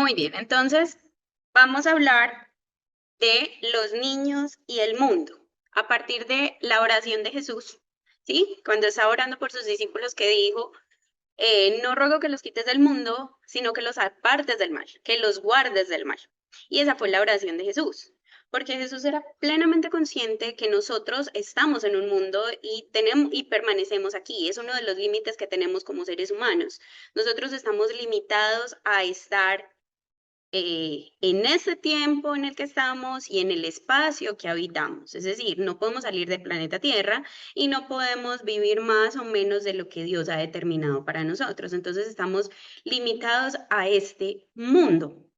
Muy bien, entonces vamos a hablar de los niños y el mundo a partir de la oración de Jesús, ¿sí? Cuando estaba orando por sus discípulos que dijo, no ruego que los quites del mundo, sino que los apartes del mal, que los guardes del mal. Y esa fue la oración de Jesús, porque Jesús era plenamente consciente que nosotros estamos en un mundo y tenemos y permanecemos aquí. Es uno de los límites que tenemos como seres humanos. Nosotros estamos limitados a estar en ese tiempo en el que estamos y en el espacio que habitamos. Es decir, no podemos salir del planeta Tierra y no podemos vivir más o menos de lo que Dios ha determinado para nosotros. Entonces estamos limitados a este mundo.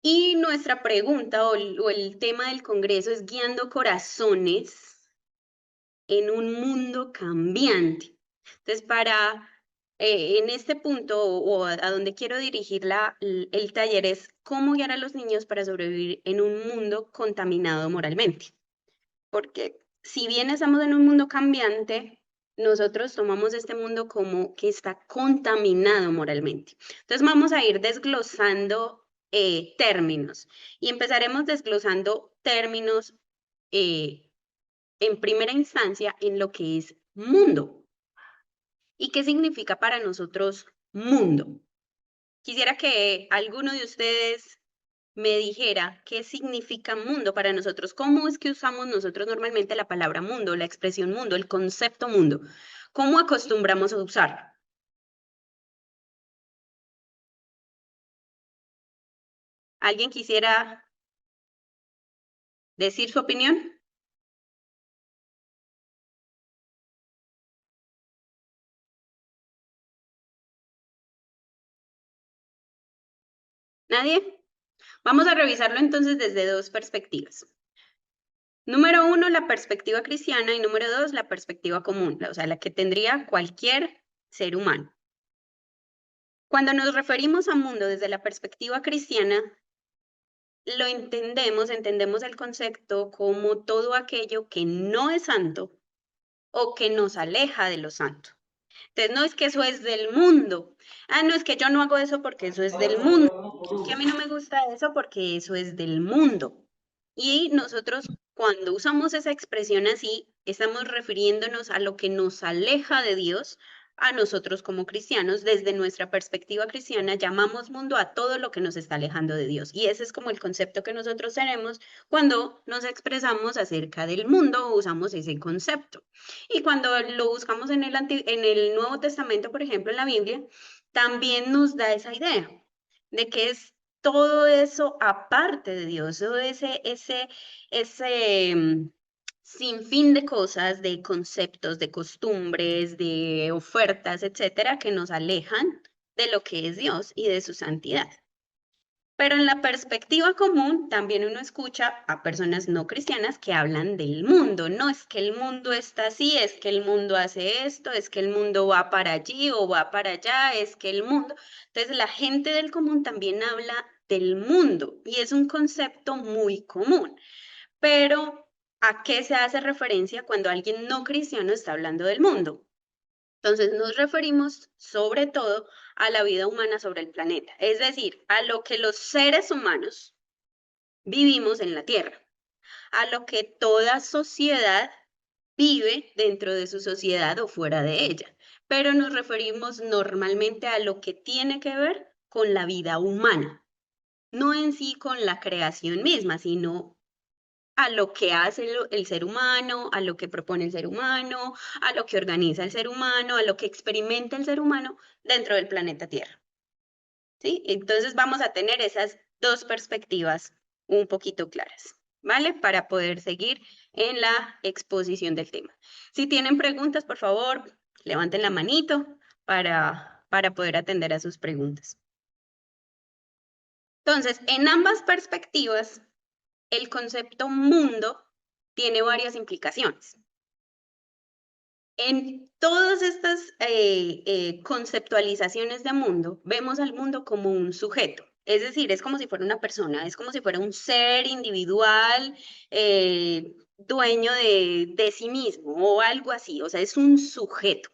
Y nuestra pregunta o el tema del Congreso es guiando corazones en un mundo cambiante. Entonces, en este punto a donde quiero dirigir el taller es cómo guiar a los niños para sobrevivir en un mundo contaminado moralmente. Porque si bien estamos en un mundo cambiante, nosotros tomamos este mundo como que está contaminado moralmente. Entonces vamos a ir desglosando términos y empezaremos desglosando términos eh, en primera instancia en lo que es mundo. ¿Y qué significa para nosotros mundo? Quisiera que alguno de ustedes me dijera qué significa mundo para nosotros. ¿Cómo es que usamos nosotros normalmente la palabra mundo, la expresión mundo, el concepto mundo? ¿Cómo acostumbramos a usarlo? ¿Alguien quisiera decir su opinión? ¿Nadie? Vamos a revisarlo entonces desde dos perspectivas. Número uno, la perspectiva cristiana y número dos, la perspectiva común, o sea, la que tendría cualquier ser humano. Cuando nos referimos a mundo desde la perspectiva cristiana, lo entendemos el concepto como todo aquello que no es santo o que nos aleja de lo santo. Entonces, no es que eso es del mundo. Ah, no es que yo no hago eso porque eso es del mundo. Que a mí no me gusta eso porque eso es del mundo. Y nosotros, cuando usamos esa expresión así, estamos refiriéndonos a lo que nos aleja de Dios, a nosotros como cristianos, desde nuestra perspectiva cristiana, llamamos mundo a todo lo que nos está alejando de Dios. Y ese es como el concepto que nosotros tenemos cuando nos expresamos acerca del mundo, usamos ese concepto. Y cuando lo buscamos en el Nuevo Testamento, por ejemplo, en la Biblia, también nos da esa idea de que es todo eso aparte de Dios, todo ese sinfín de cosas, de conceptos, de costumbres, de ofertas, etcétera, que nos alejan de lo que es Dios y de su santidad. Pero en la perspectiva común también uno escucha a personas no cristianas que hablan del mundo. No es que el mundo está así, es que el mundo hace esto, es que el mundo va para allí o va para allá, es que el mundo. Entonces la gente del común también habla del mundo y es un concepto muy común. Pero ¿a qué se hace referencia cuando alguien no cristiano está hablando del mundo? Entonces nos referimos sobre todo a la vida humana sobre el planeta, es decir, a lo que los seres humanos vivimos en la Tierra, a lo que toda sociedad vive dentro de su sociedad o fuera de ella, pero nos referimos normalmente a lo que tiene que ver con la vida humana, no en sí con la creación misma, sino a lo que hace el ser humano, a lo que propone el ser humano, a lo que organiza el ser humano, a lo que experimenta el ser humano dentro del planeta Tierra. ¿Sí? Entonces vamos a tener esas dos perspectivas un poquito claras, ¿vale? Para poder seguir en la exposición del tema. Si tienen preguntas, por favor, levanten la manito para poder atender a sus preguntas. Entonces, en ambas perspectivas, el concepto mundo tiene varias implicaciones. En todas estas conceptualizaciones de mundo, vemos al mundo como un sujeto. Es decir, es como si fuera una persona, es como si fuera un ser individual, dueño de sí mismo o algo así. O sea, es un sujeto.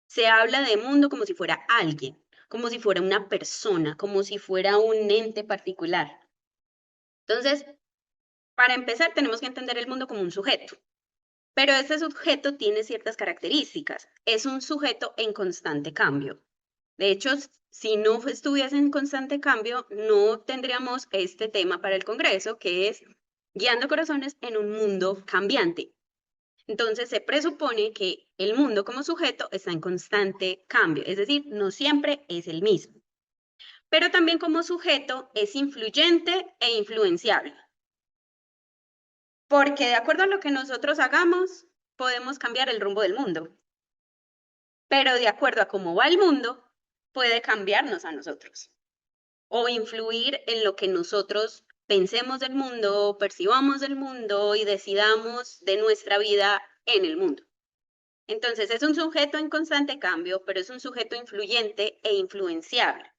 Se habla de mundo como si fuera alguien. como si fuera una persona, como si fuera un ente particular. Entonces, para empezar, tenemos que entender el mundo como un sujeto. Pero ese sujeto tiene ciertas características. Es un sujeto en constante cambio. De hecho, si no estuviese en constante cambio, no tendríamos este tema para el Congreso, que es guiando corazones en un mundo cambiante. Entonces, se presupone que el mundo como sujeto está en constante cambio, es decir, no siempre es el mismo. Pero también como sujeto es influyente e influenciable. Porque de acuerdo a lo que nosotros hagamos, podemos cambiar el rumbo del mundo. Pero de acuerdo a cómo va el mundo, puede cambiarnos a nosotros o influir en lo que nosotros pensemos del mundo, percibamos del mundo y decidamos de nuestra vida en el mundo. Entonces es un sujeto en constante cambio, pero es un sujeto influyente e influenciable.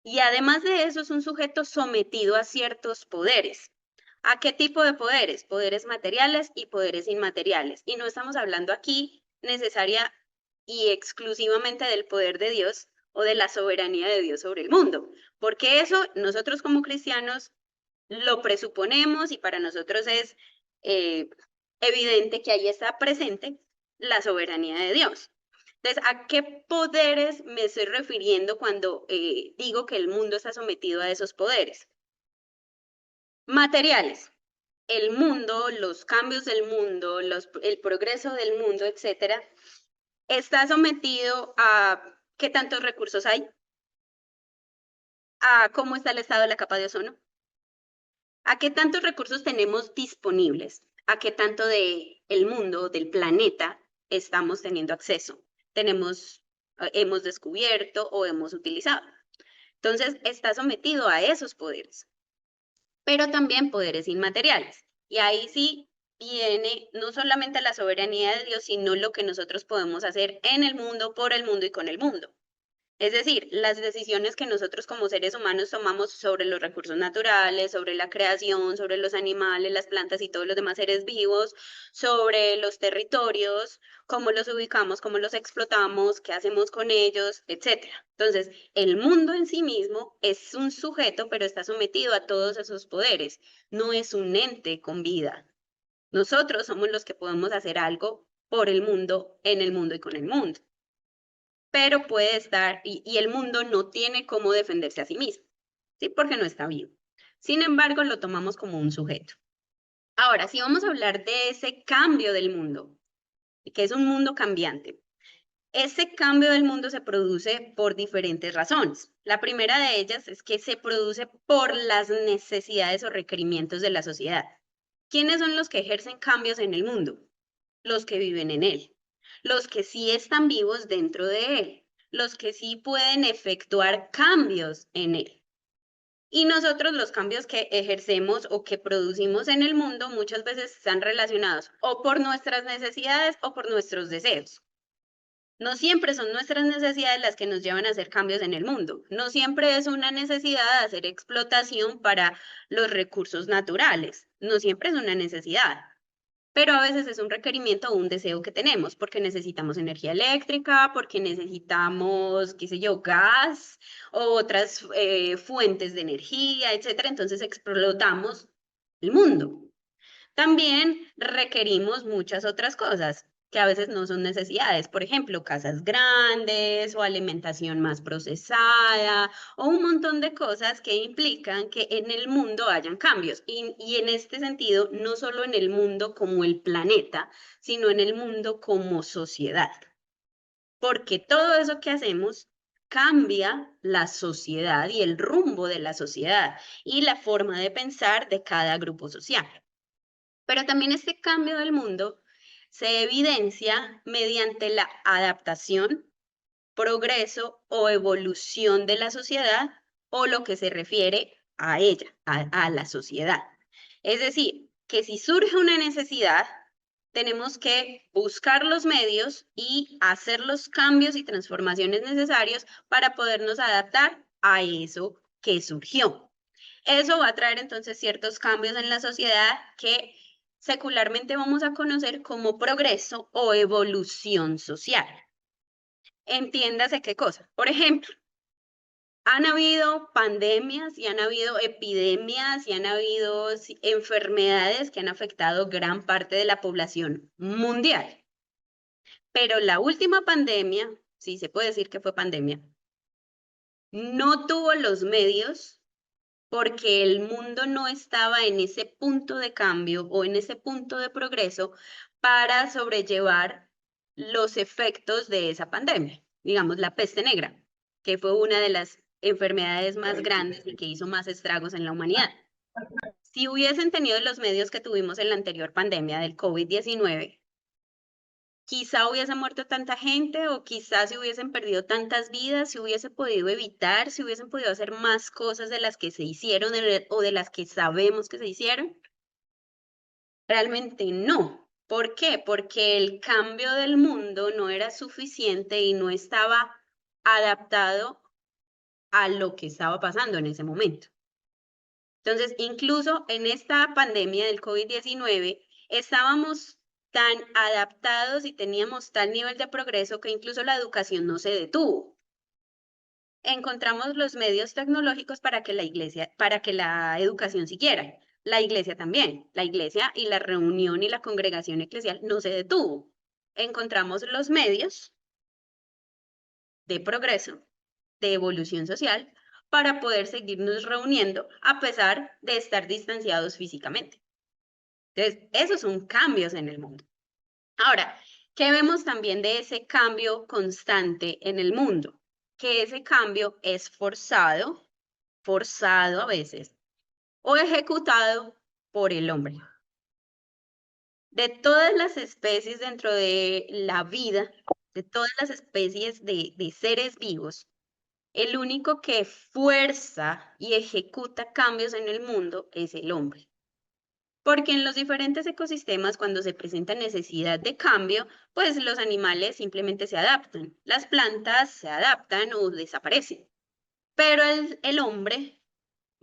Y además de eso es un sujeto sometido a ciertos poderes. ¿A qué tipo de poderes? Poderes materiales y poderes inmateriales. Y no estamos hablando aquí necesaria y exclusivamente del poder de Dios o de la soberanía de Dios sobre el mundo, porque eso nosotros como cristianos lo presuponemos y para nosotros es eh, evidente que ahí está presente la soberanía de Dios. Entonces, ¿a qué poderes me estoy refiriendo cuando digo que el mundo está sometido a esos poderes? Materiales. El mundo, los cambios del mundo, el progreso del mundo, etcétera, está sometido a qué tantos recursos hay, a cómo está el estado de la capa de ozono, a qué tantos recursos tenemos disponibles, a qué tanto de el mundo, del planeta, estamos teniendo acceso, hemos descubierto o hemos utilizado. Entonces, está sometido a esos poderes, pero también poderes inmateriales. Y ahí sí viene no solamente la soberanía de Dios, sino lo que nosotros podemos hacer en el mundo, por el mundo y con el mundo. Es decir, las decisiones que nosotros como seres humanos tomamos sobre los recursos naturales, sobre la creación, sobre los animales, las plantas y todos los demás seres vivos, sobre los territorios, cómo los ubicamos, cómo los explotamos, qué hacemos con ellos, etcétera. Entonces, el mundo en sí mismo es un sujeto, pero está sometido a todos esos poderes. No es un ente con vida. Nosotros somos los que podemos hacer algo por el mundo, en el mundo y con el mundo, pero puede estar, y el mundo no tiene cómo defenderse a sí mismo, ¿sí? Porque no está vivo. Sin embargo, lo tomamos como un sujeto. Ahora, si vamos a hablar de ese cambio del mundo, que es un mundo cambiante, ese cambio del mundo se produce por diferentes razones. La primera de ellas es que se produce por las necesidades o requerimientos de la sociedad. ¿Quiénes son los que ejercen cambios en el mundo? Los que viven en él, los que sí están vivos dentro de él, los que sí pueden efectuar cambios en él. Y nosotros los cambios que ejercemos o que producimos en el mundo muchas veces están relacionados o por nuestras necesidades o por nuestros deseos. No siempre son nuestras necesidades las que nos llevan a hacer cambios en el mundo. No siempre es una necesidad de hacer explotación para los recursos naturales. No siempre es una necesidad, pero a veces es un requerimiento o un deseo que tenemos, porque necesitamos energía eléctrica, porque necesitamos, qué sé yo, gas o otras fuentes de energía, etcétera. Entonces explotamos el mundo. También requerimos muchas otras cosas que a veces no son necesidades, por ejemplo, casas grandes o alimentación más procesada o un montón de cosas que implican que en el mundo hayan cambios. Y en este sentido, no solo en el mundo como el planeta, sino en el mundo como sociedad. Porque todo eso que hacemos cambia la sociedad y el rumbo de la sociedad y la forma de pensar de cada grupo social. Pero también este cambio del mundo se evidencia mediante la adaptación, progreso o evolución de la sociedad o lo que se refiere a ella, a la sociedad. Es decir, que si surge una necesidad, tenemos que buscar los medios y hacer los cambios y transformaciones necesarios para podernos adaptar a eso que surgió. Eso va a traer entonces ciertos cambios en la sociedad que secularmente vamos a conocer como progreso o evolución social. Entiéndase qué cosa. Por ejemplo, Han habido pandemias y han habido epidemias y han habido enfermedades que han afectado gran parte de la población mundial. Pero la última pandemia, sí se puede decir que fue pandemia, no tuvo los medios porque el mundo no estaba en ese punto de cambio o en ese punto de progreso para sobrellevar los efectos de esa pandemia. Digamos, la peste negra, que fue una de las enfermedades más grandes y que hizo más estragos en la humanidad. Si hubiesen tenido los medios que tuvimos en la anterior pandemia del COVID-19, quizá hubiese muerto tanta gente o quizás se hubiesen perdido tantas vidas, se hubiese podido evitar, se hubiesen podido hacer más cosas de las que se hicieron o de las que sabemos que se hicieron. Realmente no. ¿Por qué? Porque el cambio del mundo no era suficiente y no estaba adaptado a lo que estaba pasando en ese momento. Entonces, incluso en esta pandemia del COVID-19, estábamos tan adaptados y teníamos tal nivel de progreso que incluso la educación no se detuvo. Encontramos los medios tecnológicos para que la educación siguiera. La iglesia también. La iglesia y la reunión y la congregación eclesial no se detuvo. Encontramos los medios de progreso, de evolución social, para poder seguirnos reuniendo a pesar de estar distanciados físicamente. Entonces, esos son cambios en el mundo. Ahora, ¿qué vemos también de ese cambio constante en el mundo? Que ese cambio es forzado a veces, o ejecutado por el hombre. De todas las especies dentro de la vida, de todas las especies de seres vivos, el único que fuerza y ejecuta cambios en el mundo es el hombre. Porque en los diferentes ecosistemas, cuando se presenta necesidad de cambio, pues los animales simplemente se adaptan, las plantas se adaptan o desaparecen. Pero el hombre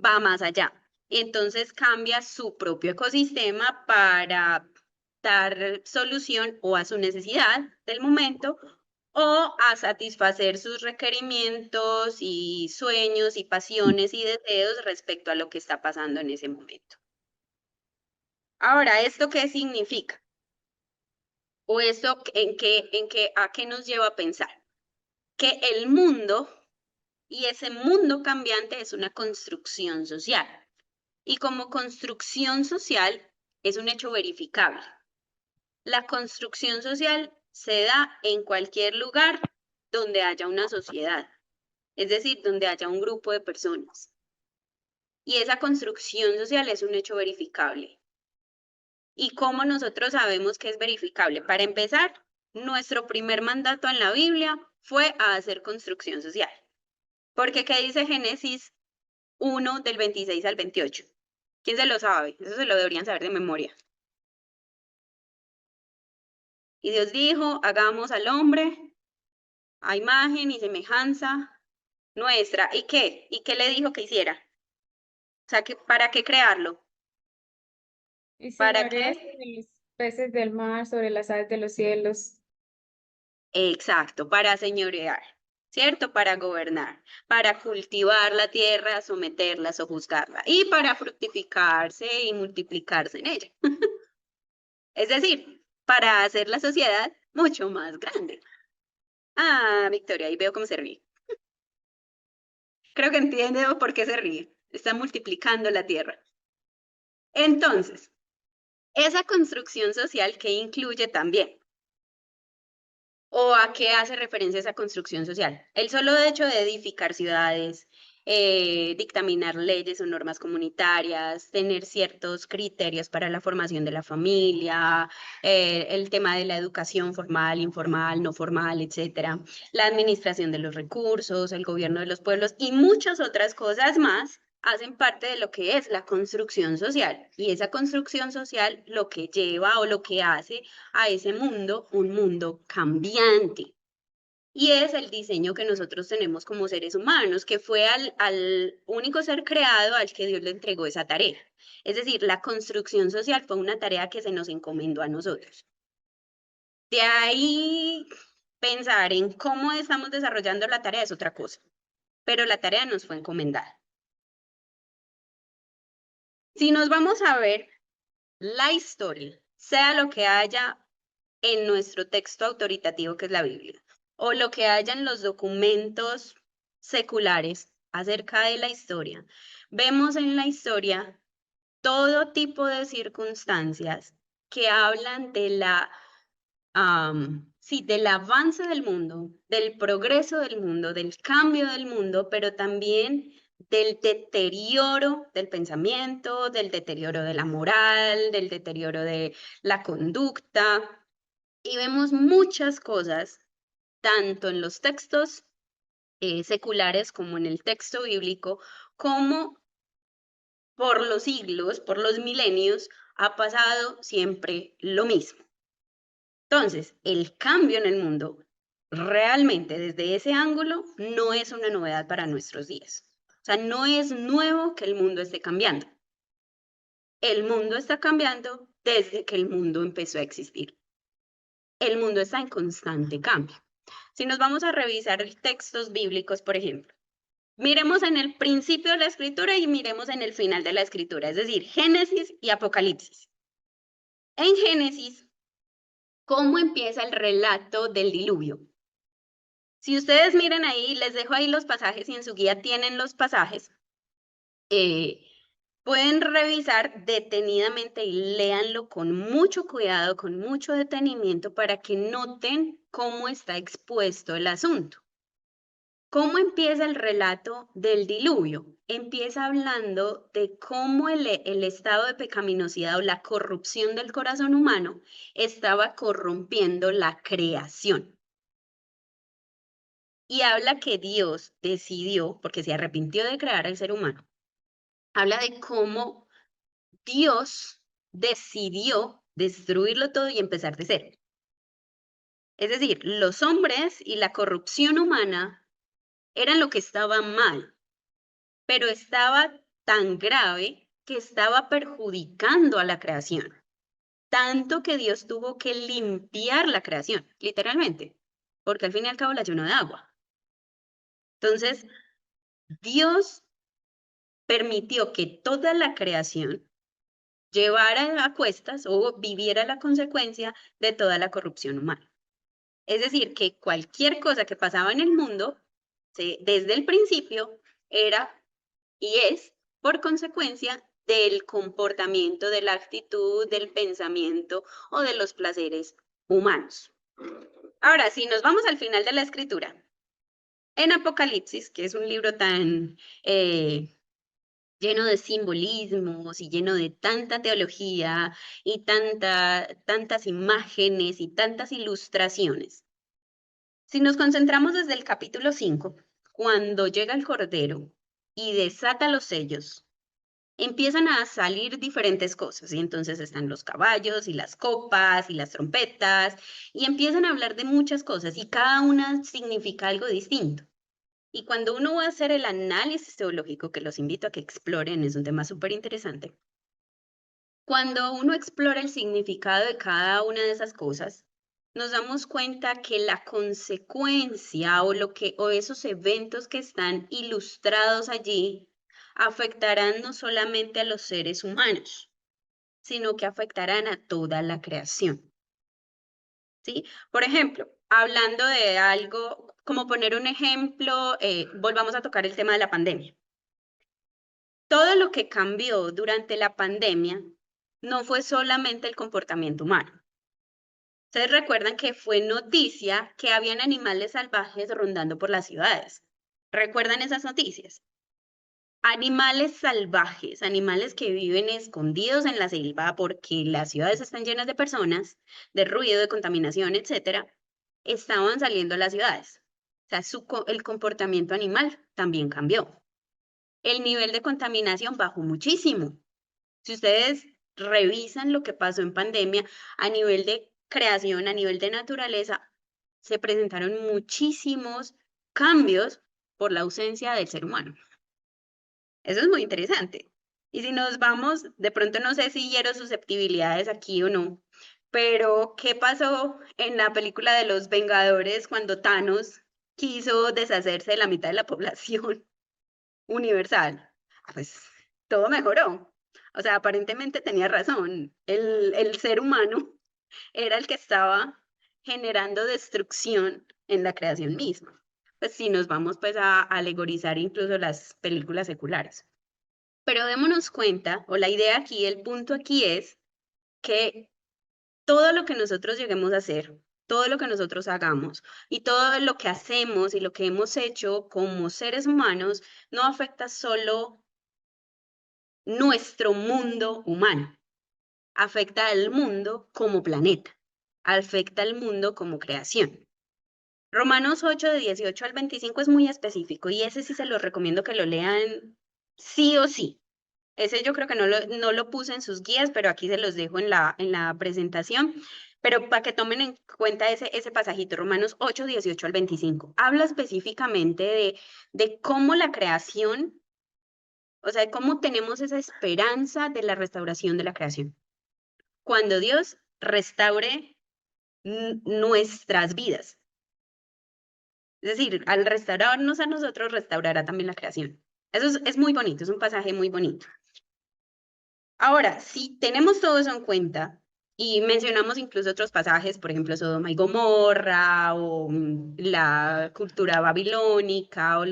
va más allá y entonces cambia su propio ecosistema para dar solución o a su necesidad del momento o a satisfacer sus requerimientos y sueños y pasiones y deseos respecto a lo que está pasando en ese momento. Ahora, ¿esto qué significa? ¿O esto a qué nos lleva a pensar? Que el mundo y ese mundo cambiante es una construcción social. Y como construcción social es un hecho verificable. La construcción social se da en cualquier lugar donde haya una sociedad, es decir, donde haya un grupo de personas. Y esa construcción social es un hecho verificable. ¿Y cómo nosotros sabemos que es verificable? Para empezar, nuestro primer mandato en la Biblia fue a hacer construcción social. Porque ¿qué dice Génesis 1 del 26 al 28? ¿Quién se lo sabe? Eso se lo deberían saber de memoria. Y Dios dijo, hagamos al hombre a imagen y semejanza nuestra. ¿Y qué? ¿Y qué le dijo que hiciera? O sea, ¿para qué crearlo? Y ¿Para señoreas qué? sobre los peces del mar, sobre las aves de los cielos. Exacto, para señorear, ¿cierto? Para gobernar, para cultivar la tierra, someterla, sojuzgarla y para fructificarse y multiplicarse en ella. Es decir, para hacer la sociedad mucho más grande. Ah, Victoria, ahí veo cómo se ríe. Creo que entiende por qué se ríe. Está multiplicando la tierra. Entonces, esa construcción social que incluye también, o a qué hace referencia esa construcción social. El solo hecho de edificar ciudades, dictaminar leyes o normas comunitarias, tener ciertos criterios para la formación de la familia, el tema de la educación formal, informal, no formal, etcétera, la administración de los recursos, el gobierno de los pueblos y muchas otras cosas más hacen parte de lo que es la construcción social. Y esa construcción social lo que lleva o lo que hace a ese mundo un mundo cambiante. Y es el diseño que nosotros tenemos como seres humanos, que fue al único ser creado al que Dios le entregó esa tarea. Es decir, la construcción social fue una tarea que se nos encomendó a nosotros. De ahí pensar en cómo estamos desarrollando la tarea es otra cosa. pero la tarea nos fue encomendada. Si nos vamos a ver la historia, sea lo que haya en nuestro texto autoritativo que es la Biblia, o lo que haya en los documentos seculares acerca de la historia, vemos en la historia todo tipo de circunstancias que hablan de sí, del avance del mundo, del progreso del mundo, del cambio del mundo, pero también del deterioro del pensamiento, del deterioro de la moral, del deterioro de la conducta. Y vemos muchas cosas, tanto en los textos seculares como en el texto bíblico, como por los siglos, por los milenios, ha pasado siempre lo mismo. Entonces, el cambio en el mundo, realmente desde ese ángulo, no es una novedad para nuestros días. O sea, no es nuevo que el mundo esté cambiando. El mundo está cambiando desde que el mundo empezó a existir. El mundo está en constante cambio. Si nos vamos a revisar textos bíblicos, por ejemplo, miremos en el principio de la escritura y miremos en el final de la escritura, es decir, Génesis y Apocalipsis. En Génesis, ¿cómo empieza el relato del diluvio? Si ustedes miran ahí, les dejo ahí los pasajes y en su guía tienen los pasajes. Pueden revisar detenidamente y léanlo con mucho cuidado, con mucho detenimiento para que noten cómo está expuesto el asunto. ¿Cómo empieza el relato del diluvio? Empieza hablando de cómo el estado de pecaminosidad o la corrupción del corazón humano estaba corrompiendo la creación. Y habla que Dios decidió, porque se arrepintió de crear al ser humano, habla de cómo Dios decidió destruirlo todo y empezar de cero. Es decir, los hombres y la corrupción humana eran lo que estaba mal, pero estaba tan grave que estaba perjudicando a la creación, tanto que Dios tuvo que limpiar la creación, literalmente, porque al fin y al cabo la llenó de agua. Entonces, Dios permitió que toda la creación llevara a cuestas o viviera la consecuencia de toda la corrupción humana. Es decir, que cualquier cosa que pasaba en el mundo, desde el principio, era y es por consecuencia del comportamiento, de la actitud, del pensamiento o de los placeres humanos. Ahora, si nos vamos al final de la escritura, en Apocalipsis, que es un libro tan lleno de simbolismos y lleno de tanta teología y tantas imágenes y tantas ilustraciones. Si nos concentramos desde el capítulo 5, cuando llega el Cordero y desata los sellos, empiezan a salir diferentes cosas, y entonces están los caballos y las copas y las trompetas, y empiezan a hablar de muchas cosas, y cada una significa algo distinto. Y cuando uno va a hacer el análisis teológico, que los invito a que exploren, es un tema súper interesante, cuando uno explora el significado de cada una de esas cosas, nos damos cuenta que la consecuencia o esos eventos que están ilustrados allí afectarán no solamente a los seres humanos, sino que afectarán a toda la creación. ¿Sí? Por ejemplo, hablando de algo, como poner un ejemplo, volvamos a tocar el tema de la pandemia. Todo lo que cambió durante la pandemia no fue solamente el comportamiento humano. Ustedes recuerdan que fue noticia que habían animales salvajes rondando por las ciudades. ¿Recuerdan esas noticias? Animales salvajes, animales que viven escondidos en la selva porque las ciudades están llenas de personas, de ruido, de contaminación, etcétera, estaban saliendo a las ciudades. O sea, el comportamiento animal también cambió. El nivel de contaminación bajó muchísimo. Si ustedes revisan lo que pasó en pandemia a nivel de creación, a nivel de naturaleza, se presentaron muchísimos cambios por la ausencia del ser humano. Eso es muy interesante. Y si nos vamos, de pronto no sé si hiero susceptibilidades aquí o no, pero ¿qué pasó en la película de los Vengadores cuando Thanos quiso deshacerse de la mitad de la población universal, pues todo mejoró. O sea, aparentemente tenía razón. El ser humano era el que estaba generando destrucción en la creación misma. Pues si nos vamos pues a alegorizar incluso las películas seculares. Pero démonos cuenta, o la idea aquí, el punto aquí es que todo lo que nosotros lleguemos a hacer, todo lo que nosotros hagamos y todo lo que hacemos y lo que hemos hecho como seres humanos no afecta solo nuestro mundo humano, afecta al mundo como planeta, afecta al mundo como creación. Romanos 8 de 18 al 25 es muy específico y ese sí se los recomiendo que lo lean sí o sí. Ese yo creo que no lo puse en sus guías, pero aquí se los dejo en la presentación. Pero para que tomen en cuenta ese pasajito, Romanos 8 18 al 25. Habla específicamente de cómo la creación, o sea, de cómo tenemos esa esperanza de la restauración de la creación. Cuando Dios restaure nuestras vidas. Es decir, al restaurarnos a nosotros, restaurará también la creación. Eso es muy bonito, es un pasaje muy bonito. Ahora, si tenemos todo eso en cuenta y mencionamos incluso otros pasajes, por ejemplo, Sodoma y Gomorra o la cultura babilónica o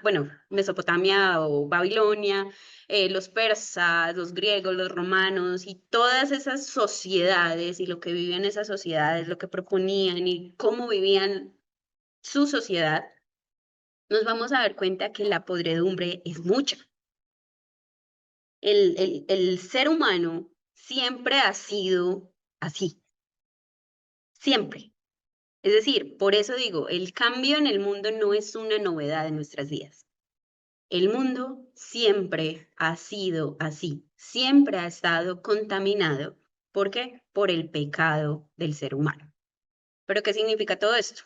bueno, Mesopotamia o Babilonia, los persas, los griegos, los romanos y todas esas sociedades y lo que vivían esas sociedades, lo que proponían y cómo vivían su sociedad, nos vamos a dar cuenta que la podredumbre es mucha. El ser humano siempre ha sido así, siempre. Es decir, por eso digo, el cambio en el mundo no es una novedad en nuestras vidas. El mundo siempre ha sido así, siempre ha estado contaminado. ¿Por qué? Por el pecado del ser humano. ¿Pero qué significa todo esto?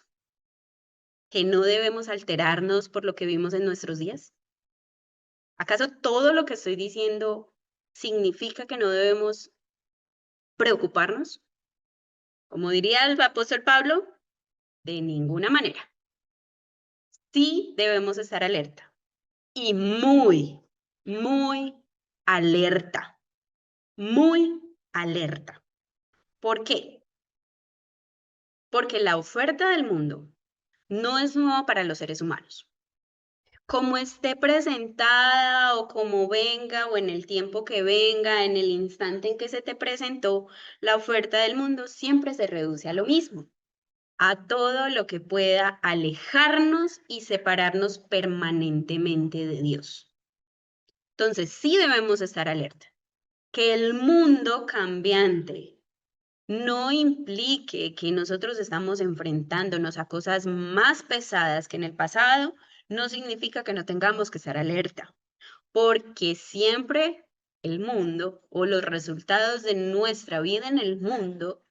¿Que no debemos alterarnos por lo que vimos en nuestros días? ¿Acaso todo lo que estoy diciendo significa que no debemos preocuparnos? Como diría el apóstol Pablo, de ninguna manera. Sí debemos estar alerta y muy alerta, muy alerta. ¿Por qué? Porque la oferta del mundo no es nueva para los seres humanos. Como esté presentada o como venga o en el tiempo que venga, en el instante en que se te presentó, la oferta del mundo siempre se reduce a lo mismo, a todo lo que pueda alejarnos y separarnos permanentemente de Dios. Entonces, sí debemos estar alerta. Que el mundo cambiante no implique que nosotros estamos enfrentándonos a cosas más pesadas que en el pasado, no significa que no tengamos que estar alerta, porque siempre el mundo o los resultados de nuestra vida en el mundo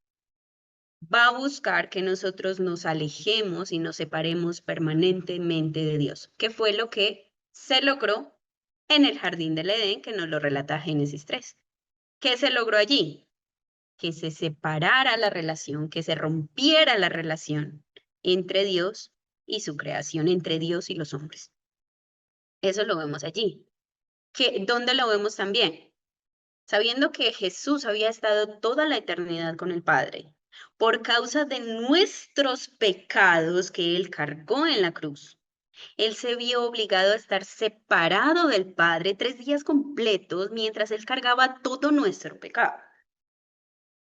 va a buscar que nosotros nos alejemos y nos separemos permanentemente de Dios, que fue lo que se logró en el jardín del Edén, que nos lo relata Génesis 3. ¿Qué se logró allí? Que se separara la relación, que se rompiera la relación entre Dios y su creación, entre Dios y los hombres. Eso lo vemos allí. ¿Dónde lo vemos también? Sabiendo que Jesús había estado toda la eternidad con el Padre, por causa de nuestros pecados que Él cargó en la cruz. Él se vio obligado a estar separado del Padre 3 días completos mientras Él cargaba todo nuestro pecado.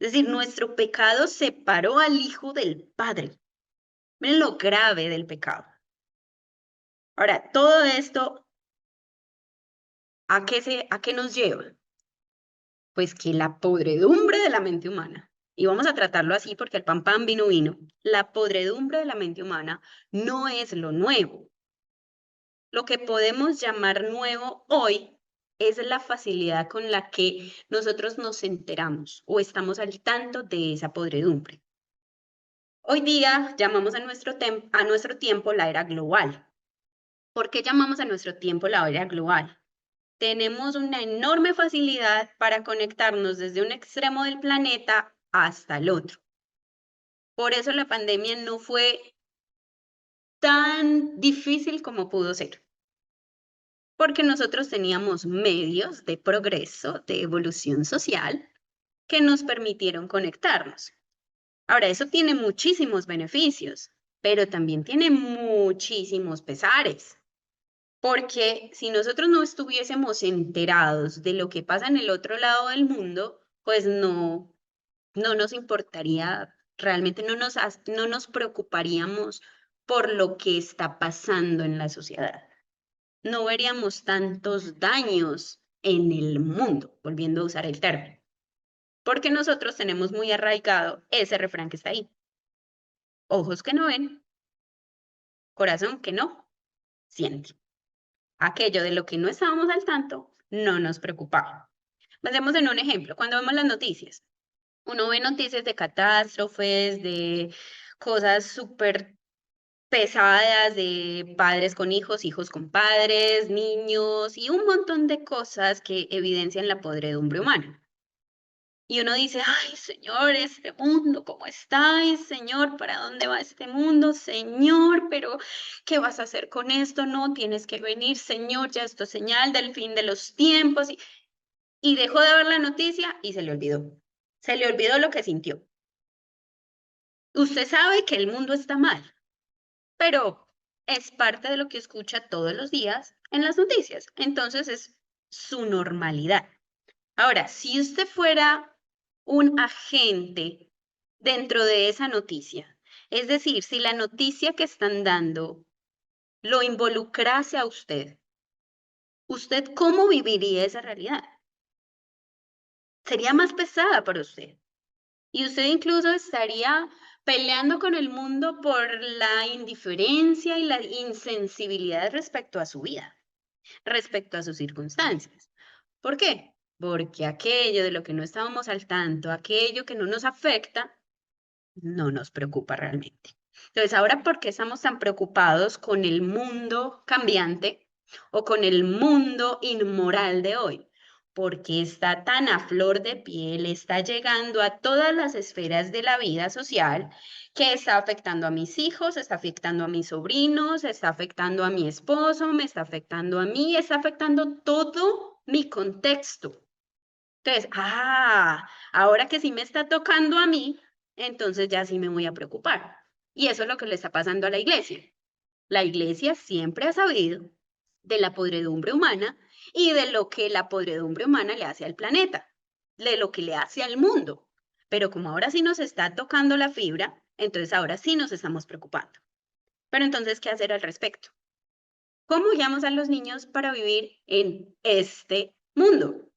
Es decir, nuestro pecado separó al Hijo del Padre. Miren lo grave del pecado. Ahora, todo esto, ¿a qué nos lleva? Pues que la podredumbre de la mente humana, y vamos a tratarlo así porque el pan pan vino vino, la podredumbre de la mente humana no es lo nuevo. Lo que podemos llamar nuevo hoy es la facilidad con la que nosotros nos enteramos o estamos al tanto de esa podredumbre. Hoy día llamamos a nuestro tiempo la era global. ¿Por qué llamamos a nuestro tiempo la era global? Tenemos una enorme facilidad para conectarnos desde un extremo del planeta hasta el otro. Por eso la pandemia no fue tan difícil como pudo ser, porque nosotros teníamos medios de progreso, de evolución social, que nos permitieron conectarnos. Ahora, eso tiene muchísimos beneficios, pero también tiene muchísimos pesares, porque si nosotros no estuviésemos enterados de lo que pasa en el otro lado del mundo, pues no nos importaría, realmente no nos preocuparíamos por lo que está pasando en la sociedad. No veríamos tantos daños en el mundo, volviendo a usar el término, porque nosotros tenemos muy arraigado ese refrán que está ahí. Ojos que no ven, corazón que no siente. Aquello de lo que no estábamos al tanto no nos preocupaba. Pensemos en un ejemplo, cuando vemos las noticias. Uno ve noticias de catástrofes, de cosas súper pesadas, de padres con hijos, hijos con padres, niños y un montón de cosas que evidencian la podredumbre humana. Y uno dice, ay, Señor, este mundo, ¿cómo estáis? Señor, ¿para dónde va este mundo? Señor, pero ¿qué vas a hacer con esto? No, tienes que venir, Señor, ya esto es señal del fin de los tiempos. Y dejó de ver la noticia y se le olvidó. Se le olvidó lo que sintió. Usted sabe que el mundo está mal, pero es parte de lo que escucha todos los días en las noticias. Entonces es su normalidad. Ahora, si usted fuera un agente dentro de esa noticia, es decir, si la noticia que están dando lo involucrase a usted, ¿usted cómo viviría esa realidad? Sería más pesada para usted. Y usted incluso estaría peleando con el mundo por la indiferencia y la insensibilidad respecto a su vida, respecto a sus circunstancias. ¿Por qué? Porque aquello de lo que no estábamos al tanto, aquello que no nos afecta, no nos preocupa realmente. Entonces, ahora, ¿por qué estamos tan preocupados con el mundo cambiante o con el mundo inmoral de hoy? Porque está tan a flor de piel, está llegando a todas las esferas de la vida social, que está afectando a mis hijos, está afectando a mis sobrinos, está afectando a mi esposo, me está afectando a mí, está afectando todo mi contexto. Entonces, ahora que sí me está tocando a mí, entonces ya sí me voy a preocupar. Y eso es lo que le está pasando a la iglesia. La iglesia siempre ha sabido de la podredumbre humana y de lo que la podredumbre humana le hace al planeta, de lo que le hace al mundo. Pero como ahora sí nos está tocando la fibra, entonces ahora sí nos estamos preocupando. Pero entonces, ¿qué hacer al respecto? ¿Cómo guiamos a los niños para vivir en este mundo?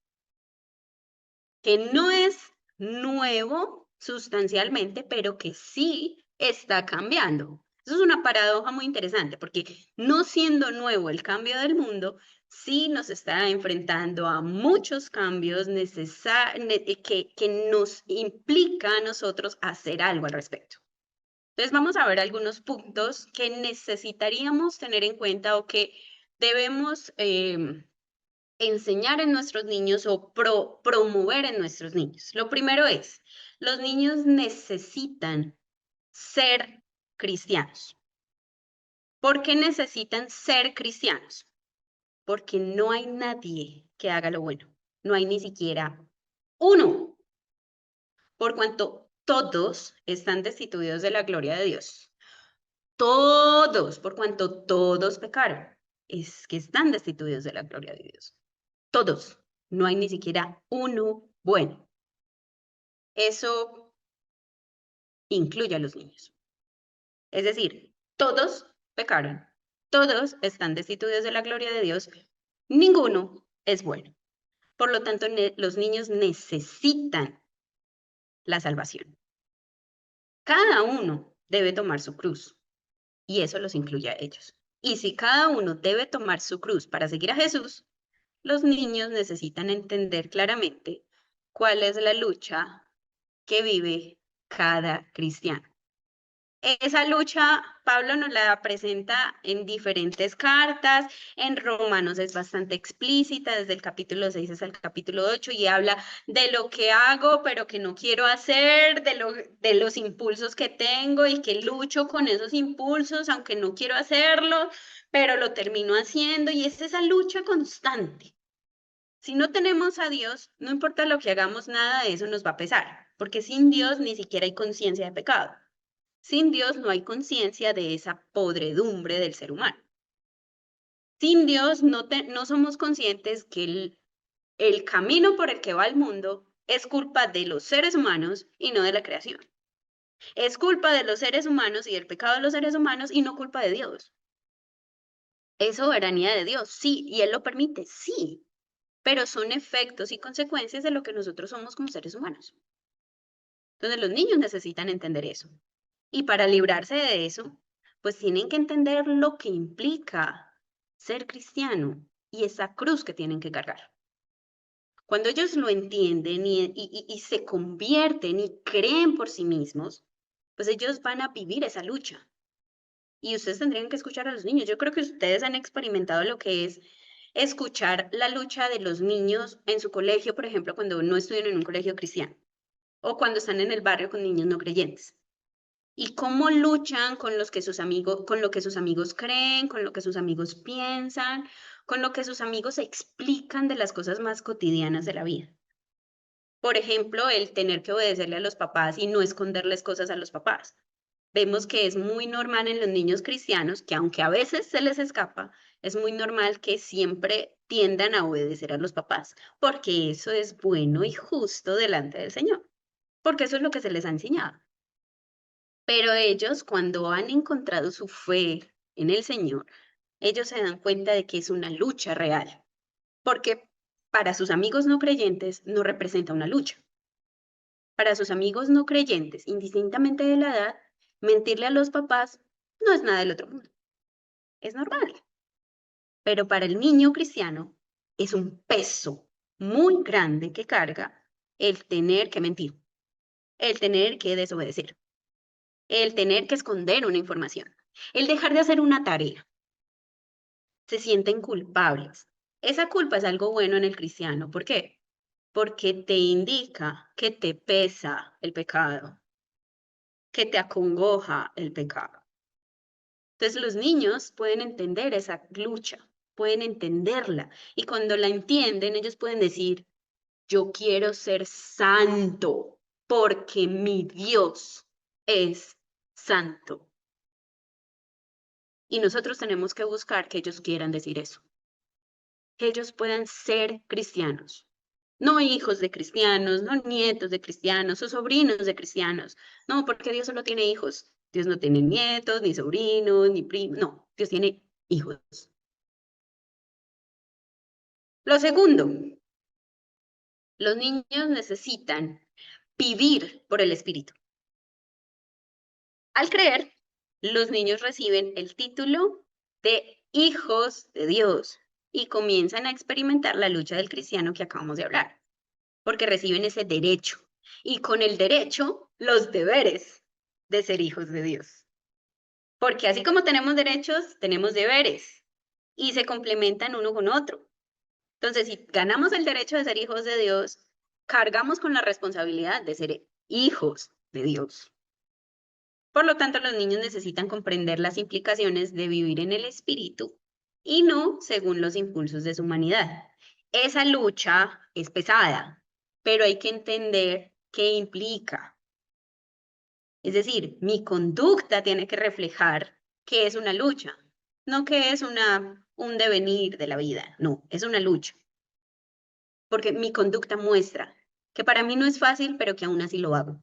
Que no es nuevo sustancialmente, pero que sí está cambiando. Eso es una paradoja muy interesante, porque no siendo nuevo el cambio del mundo, sí nos está enfrentando a muchos cambios que nos implica a nosotros hacer algo al respecto. Entonces vamos a ver algunos puntos que necesitaríamos tener en cuenta o que debemos enseñar en nuestros niños o promover en nuestros niños. Lo primero es, los niños necesitan ser cristianos. ¿Por qué necesitan ser cristianos? Porque no hay nadie que haga lo bueno. No hay ni siquiera uno, por cuanto todos están destituidos de la gloria de Dios. Todos, por cuanto todos pecaron, es que están destituidos de la gloria de Dios. Todos, no hay ni siquiera uno bueno. Eso incluye a los niños. Es decir, todos pecaron, todos están destituidos de la gloria de Dios, ninguno es bueno. Por lo tanto, los niños necesitan la salvación. Cada uno debe tomar su cruz y eso los incluye a ellos. Y si cada uno debe tomar su cruz para seguir a Jesús, los niños necesitan entender claramente cuál es la lucha que vive cada cristiano. Esa lucha, Pablo nos la presenta en diferentes cartas, en Romanos es bastante explícita, desde el capítulo 6 hasta el capítulo 8, y habla de lo que hago, pero que no quiero hacer, de los impulsos que tengo y que lucho con esos impulsos, aunque no quiero hacerlo, pero lo termino haciendo, y es esa lucha constante. Si no tenemos a Dios, no importa lo que hagamos, nada de eso nos va a pesar, porque sin Dios ni siquiera hay conciencia de pecado. Sin Dios no hay conciencia de esa podredumbre del ser humano. Sin Dios no somos conscientes que el camino por el que va el mundo es culpa de los seres humanos y no de la creación. Es culpa de los seres humanos y del pecado de los seres humanos y no culpa de Dios. Es soberanía de Dios, sí, y Él lo permite, sí, pero son efectos y consecuencias de lo que nosotros somos como seres humanos. Entonces los niños necesitan entender eso. Y para librarse de eso, pues tienen que entender lo que implica ser cristiano y esa cruz que tienen que cargar. Cuando ellos lo entienden y se convierten y creen por sí mismos, pues ellos van a vivir esa lucha. Y ustedes tendrían que escuchar a los niños. Yo creo que ustedes han experimentado lo que es escuchar la lucha de los niños en su colegio, por ejemplo, cuando no estudian en un colegio cristiano, o cuando están en el barrio con niños no creyentes. Y cómo luchan con los que sus amigos, con lo que sus amigos creen, con lo que sus amigos piensan, con lo que sus amigos explican de las cosas más cotidianas de la vida. Por ejemplo, el tener que obedecerle a los papás y no esconderles cosas a los papás. Vemos que es muy normal en los niños cristianos, que aunque a veces se les escapa, es muy normal que siempre tiendan a obedecer a los papás, porque eso es bueno y justo delante del Señor, porque eso es lo que se les ha enseñado. Pero ellos, cuando han encontrado su fe en el Señor, ellos se dan cuenta de que es una lucha real, porque para sus amigos no creyentes no representa una lucha. Para sus amigos no creyentes, indistintamente de la edad, mentirle a los papás no es nada del otro mundo, es normal. Pero para el niño cristiano es un peso muy grande que carga el tener que mentir, el tener que desobedecer, el tener que esconder una información, el dejar de hacer una tarea. Se sienten culpables. Esa culpa es algo bueno en el cristiano. ¿Por qué? Porque te indica que te pesa el pecado, que te acongoja el pecado. Entonces los niños pueden entender esa lucha, pueden entenderla. Y cuando la entienden, ellos pueden decir, yo quiero ser santo porque mi Dios es santo. Y nosotros tenemos que buscar que ellos quieran decir eso, que ellos puedan ser cristianos. No hijos de cristianos, no nietos de cristianos o sobrinos de cristianos. No, porque Dios solo tiene hijos. Dios no tiene nietos, ni sobrinos, ni primos. No, Dios tiene hijos. Lo segundo, los niños necesitan vivir por el Espíritu. Al creer, los niños reciben el título de hijos de Dios y comienzan a experimentar la lucha del cristiano que acabamos de hablar, porque reciben ese derecho y con el derecho los deberes de ser hijos de Dios. Porque así como tenemos derechos, tenemos deberes y se complementan uno con otro. Entonces, si ganamos el derecho de ser hijos de Dios, cargamos con la responsabilidad de ser hijos de Dios. Por lo tanto, los niños necesitan comprender las implicaciones de vivir en el espíritu y no según los impulsos de su humanidad. Esa lucha es pesada, pero hay que entender qué implica. Es decir, mi conducta tiene que reflejar que es una lucha, no que es un devenir de la vida, no, es una lucha. Porque mi conducta muestra que para mí no es fácil, pero que aún así lo hago.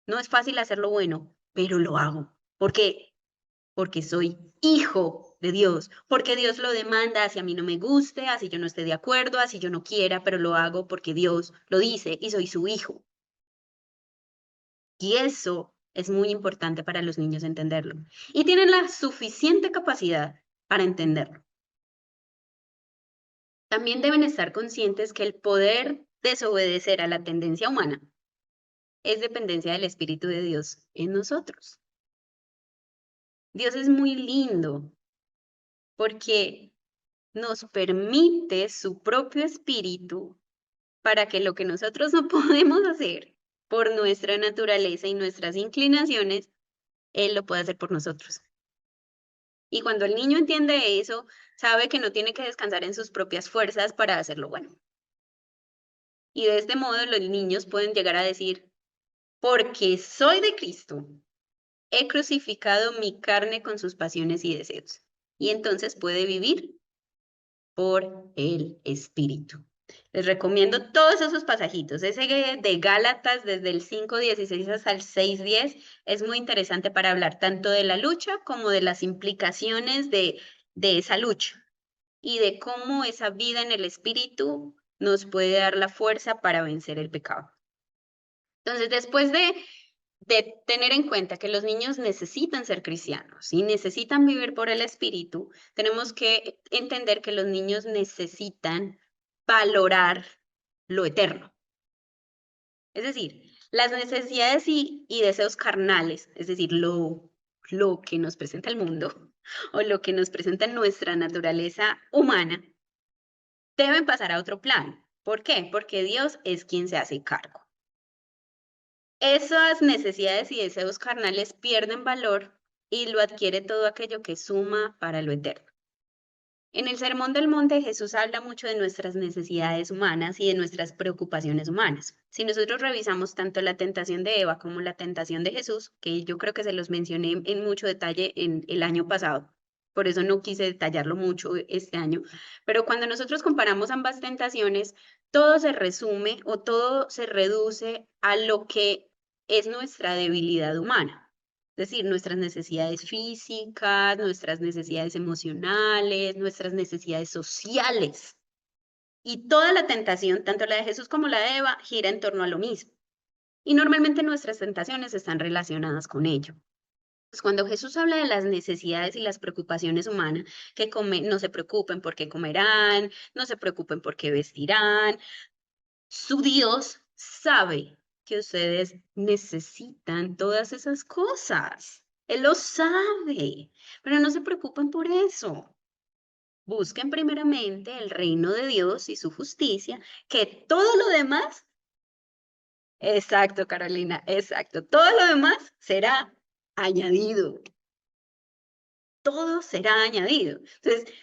No es fácil hacerlo bueno, pero lo hago. ¿Por qué? Porque soy hijo de Dios, porque Dios lo demanda, así a mí no me guste, así yo no esté de acuerdo, así yo no quiera, pero lo hago porque Dios lo dice y soy su hijo. Y eso es muy importante para los niños entenderlo. Y tienen la suficiente capacidad para entenderlo. También deben estar conscientes que el poder desobedecer a la tendencia humana es dependencia del Espíritu de Dios en nosotros. Dios es muy lindo porque nos permite su propio espíritu para que lo que nosotros no podemos hacer por nuestra naturaleza y nuestras inclinaciones, Él lo puede hacer por nosotros. Y cuando el niño entiende eso, sabe que no tiene que descansar en sus propias fuerzas para hacerlo bueno. Y de este modo los niños pueden llegar a decir, porque soy de Cristo, he crucificado mi carne con sus pasiones y deseos. Y entonces puede vivir por el Espíritu. Les recomiendo todos esos pasajitos. Ese de Gálatas desde el 5:16 hasta el 6:10 es muy interesante para hablar tanto de la lucha como de las implicaciones de esa lucha y de cómo esa vida en el Espíritu nos puede dar la fuerza para vencer el pecado. Entonces, después de tener en cuenta que los niños necesitan ser cristianos y necesitan vivir por el Espíritu, tenemos que entender que los niños necesitan valorar lo eterno. Es decir, las necesidades y deseos carnales, es decir, lo que nos presenta el mundo o lo que nos presenta nuestra naturaleza humana, deben pasar a otro plano. ¿Por qué? Porque Dios es quien se hace cargo. Esas necesidades y deseos carnales pierden valor y lo adquiere todo aquello que suma para lo eterno. En el Sermón del Monte Jesús habla mucho de nuestras necesidades humanas y de nuestras preocupaciones humanas. Si nosotros revisamos tanto la tentación de Eva como la tentación de Jesús, que yo creo que se los mencioné en mucho detalle en el año pasado, por eso no quise detallarlo mucho este año, pero cuando nosotros comparamos ambas tentaciones, todo se resume o todo se reduce a lo que es nuestra debilidad humana. Es decir, nuestras necesidades físicas, nuestras necesidades emocionales, nuestras necesidades sociales. Y toda la tentación, tanto la de Jesús como la de Eva, gira en torno a lo mismo. Y normalmente nuestras tentaciones están relacionadas con ello. Pues cuando Jesús habla de las necesidades y las preocupaciones humanas, que no se preocupen por qué comerán, no se preocupen por qué vestirán, su Dios sabe que ustedes necesitan todas esas cosas. Él lo sabe, pero no se preocupen por eso. Busquen primeramente el reino de Dios y su justicia, que todo lo demás, exacto, Carolina, exacto, todo lo demás será añadido. Todo será añadido. Entonces,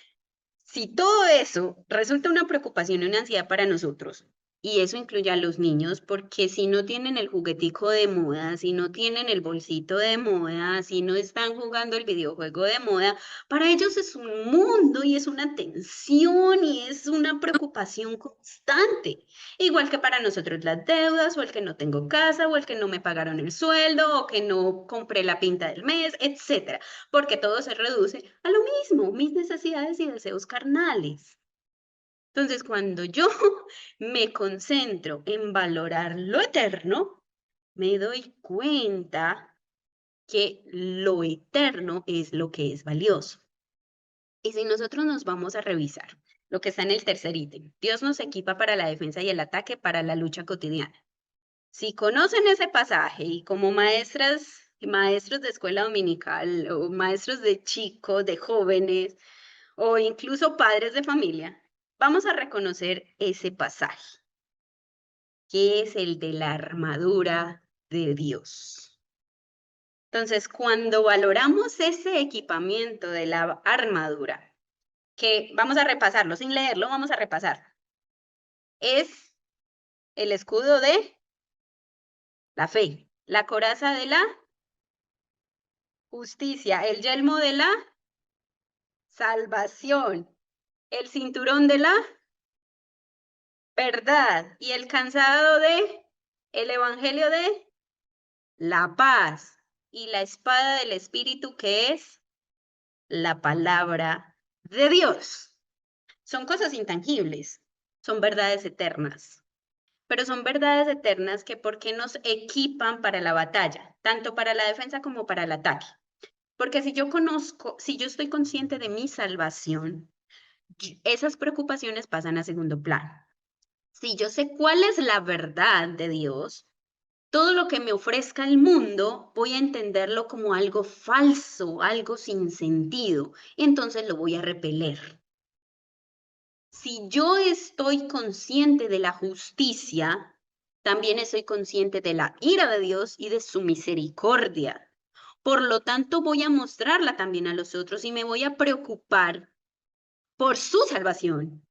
si todo eso resulta una preocupación y una ansiedad para nosotros, y eso incluye a los niños, porque si no tienen el juguetico de moda, si no tienen el bolsito de moda, si no están jugando el videojuego de moda, para ellos es un mundo y es una tensión y es una preocupación constante. Igual que para nosotros las deudas, o el que no tengo casa, o el que no me pagaron el sueldo, o que no compré la pinta del mes, etcétera, porque todo se reduce a lo mismo, mis necesidades y deseos carnales. Entonces, cuando yo me concentro en valorar lo eterno, me doy cuenta que lo eterno es lo que es valioso. Y si nosotros nos vamos a revisar lo que está en el tercer ítem, Dios nos equipa para la defensa y el ataque, para la lucha cotidiana. Si conocen ese pasaje y como maestras y maestros de escuela dominical o maestros de chicos, de jóvenes o incluso padres de familia, vamos a reconocer ese pasaje, que es el de la armadura de Dios. Entonces, cuando valoramos ese equipamiento de la armadura, que vamos a repasarlo sin leerlo, vamos a repasar, es el escudo de la fe, la coraza de la justicia, el yelmo de la salvación, el cinturón de la verdad y el calzado de el evangelio de la paz y la espada del espíritu que es la palabra de Dios. Son cosas intangibles, son verdades eternas, pero son verdades eternas que porque nos equipan para la batalla, tanto para la defensa como para el ataque. Porque si yo conozco, si yo estoy consciente de mi salvación, esas preocupaciones pasan a segundo plano. Si yo sé cuál es la verdad de Dios, todo lo que me ofrezca el mundo, voy a entenderlo como algo falso, algo sin sentido, y entonces lo voy a repeler. Si yo estoy consciente de la justicia, también estoy consciente de la ira de Dios y de su misericordia. Por lo tanto, voy a mostrarla también a los otros y me voy a preocupar por su salvación.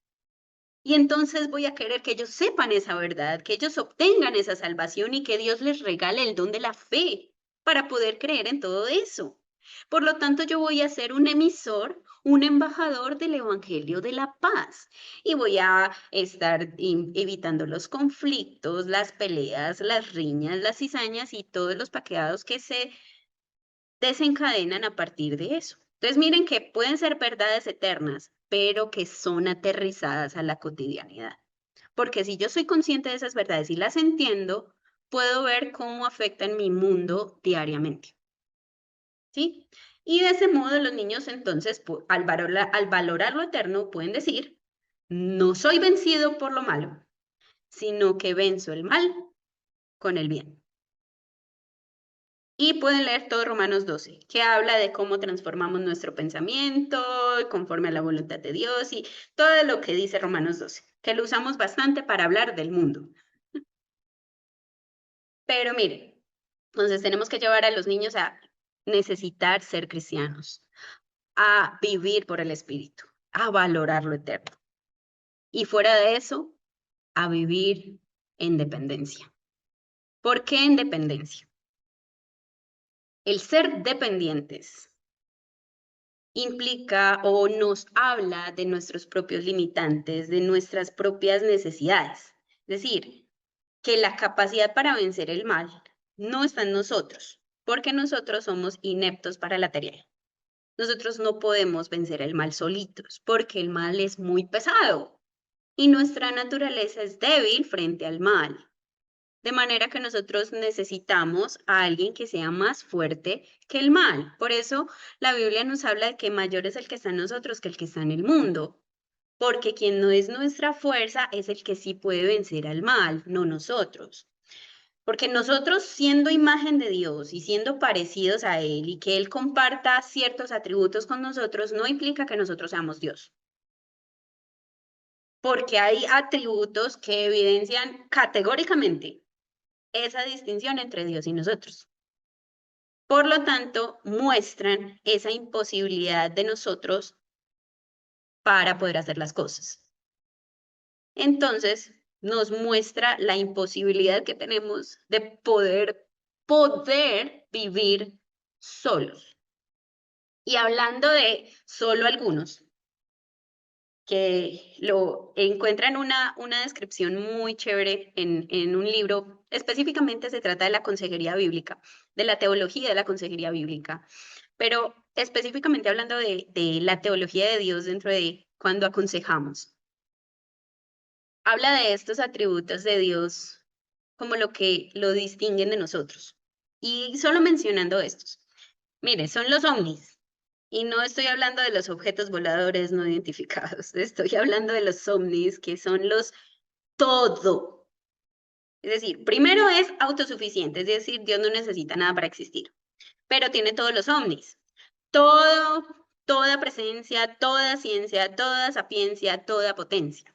Y entonces voy a querer que ellos sepan esa verdad, que ellos obtengan esa salvación y que Dios les regale el don de la fe para poder creer en todo eso. Por lo tanto, yo voy a ser un emisor, un embajador del Evangelio de la paz y voy a estar evitando los conflictos, las peleas, las riñas, las cizañas y todos los paqueados que se desencadenan a partir de eso. Entonces, miren que pueden ser verdades eternas, pero que son aterrizadas a la cotidianidad. Porque si yo soy consciente de esas verdades y las entiendo, puedo ver cómo afectan mi mundo diariamente. ¿Sí? Y de ese modo los niños entonces, al valorar lo eterno, pueden decir, no soy vencido por lo malo, sino que venzo el mal con el bien. Y pueden leer todo Romanos 12, que habla de cómo transformamos nuestro pensamiento conforme a la voluntad de Dios y todo lo que dice Romanos 12, que lo usamos bastante para hablar del mundo. Pero miren, entonces tenemos que llevar a los niños a necesitar ser cristianos, a vivir por el Espíritu, a valorar lo eterno. Y fuera de eso, a vivir en dependencia. ¿Por qué en dependencia? El ser dependientes implica o nos habla de nuestros propios limitantes, de nuestras propias necesidades. Es decir, que la capacidad para vencer el mal no está en nosotros, porque nosotros somos ineptos para la tarea. Nosotros no podemos vencer el mal solitos, porque el mal es muy pesado y nuestra naturaleza es débil frente al mal. De manera que nosotros necesitamos a alguien que sea más fuerte que el mal. Por eso la Biblia nos habla de que mayor es el que está en nosotros que el que está en el mundo. Porque quien no es nuestra fuerza es el que sí puede vencer al mal, no nosotros. Porque nosotros siendo imagen de Dios y siendo parecidos a Él y que Él comparta ciertos atributos con nosotros, no implica que nosotros seamos Dios. Porque hay atributos que evidencian categóricamente esa distinción entre Dios y nosotros. Por lo tanto, muestran esa imposibilidad de nosotros para poder hacer las cosas. Entonces, nos muestra la imposibilidad que tenemos de poder vivir solos. Y hablando de solo algunos, que lo encuentran una descripción muy chévere en un libro, específicamente se trata de la consejería bíblica, de la teología de la consejería bíblica, pero específicamente hablando de la teología de Dios dentro de cuando aconsejamos. Habla de estos atributos de Dios como lo que lo distinguen de nosotros. Y solo mencionando estos. Mire, son los ovnis. Y no estoy hablando de los objetos voladores no identificados. Estoy hablando de los ovnis, que son los todo. Es decir, primero es autosuficiente, es decir, Dios no necesita nada para existir, pero tiene todos los ovnis. Todo, toda presencia, toda ciencia, toda sapiencia, toda potencia.